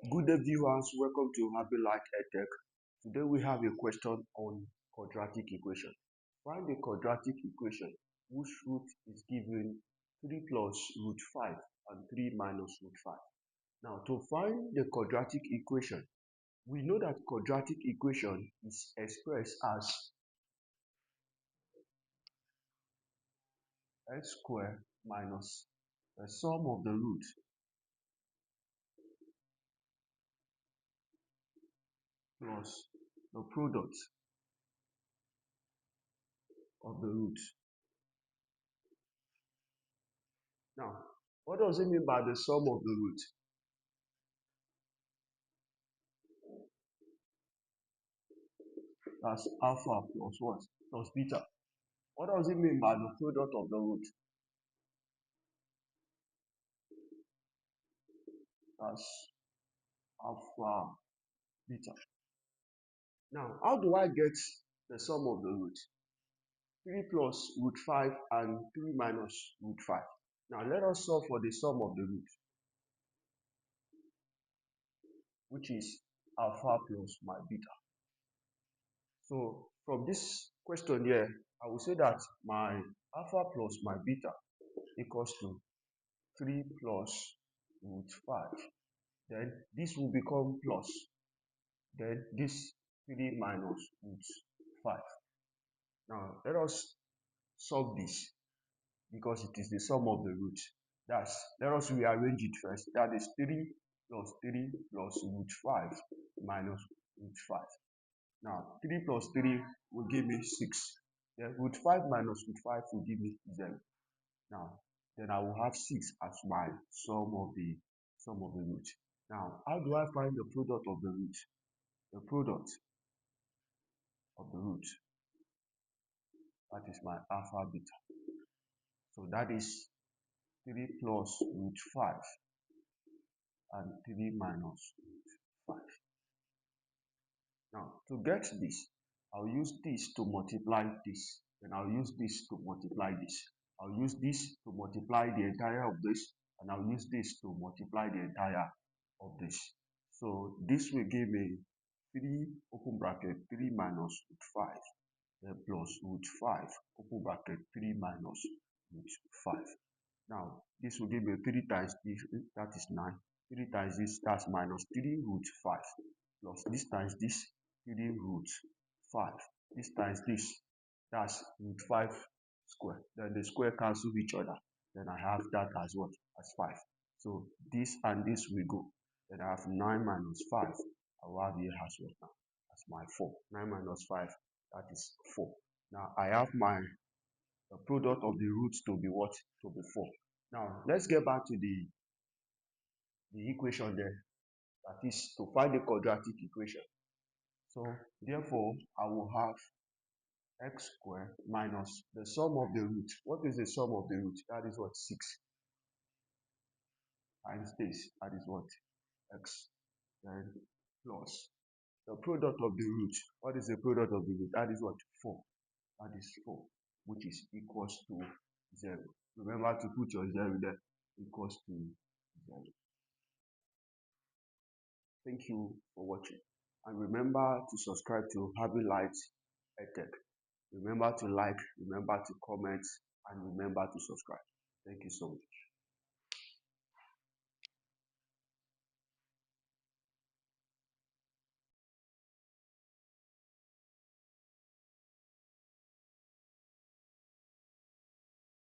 Good day viewers, welcome to Happy Light EdTech. Today we have a question on quadratic equation. Find the quadratic equation whose root is given 3 plus root 5 and 3 minus root 5. Now to find the quadratic equation, we know that quadratic equation is expressed as x squared minus the sum of the root plus the product of the root. Now, what does it mean by the sum of the root? That's alpha plus what? Plus beta. What does it mean by the product of the root? That's alpha beta. Now, how do I get the sum of the root? 3 plus root 5 and 3 minus root 5. Now, let us solve for the sum of the root, which is alpha plus my beta. So, from this question here, I will say that my alpha plus my beta equals to 3 plus root 5. Then this will become plus. Then this 3 minus root 5. Now let us solve this because it is the sum of the root. Let us rearrange it first. That is 3 plus root 5 minus root 5. Now 3 plus 3 will give me 6. Then root 5 minus root 5 will give me 0. Now then I will have 6 as my sum of the root. Now how do I find the product of the root? The product of the root, that is my alpha beta. So that is 3 plus root 5 and 3 minus root 5. Now to get this, I'll use this to multiply this. Then I'll use this to multiply this. I'll use this to multiply the entire of this, and I'll use this to multiply the entire of this. So this will give me 3 open bracket 3 minus root 5 plus root 5 open bracket 3 minus root 5. Now this will give me 3 times this, that is 9. 3 times this, that's minus 3 root 5 plus this times this, 3 root 5. This times this, that's root 5 square. Then the square cancel each other. Then I have that as what? As 5. So this and this will go. Then I have 9 minus 5. I will have here as what now? As my 4. 9 minus 5, that is 4. Now I have my product of the roots to be what? To be 4. Now let's get back to the equation there. That is to find the quadratic equation. So therefore I will have x squared minus the sum of the root. What is the sum of the root? That is what? 6 times this. That is what? X. Then plus the product of the root. What is the product of the root? That is what? 4. That is 4, which is equals to 0. Remember to put your 0 there, equals to 0. Thank you for watching. And remember to subscribe to Happy Light EdTech. Remember to like, remember to comment, and remember to subscribe. Thank you so much.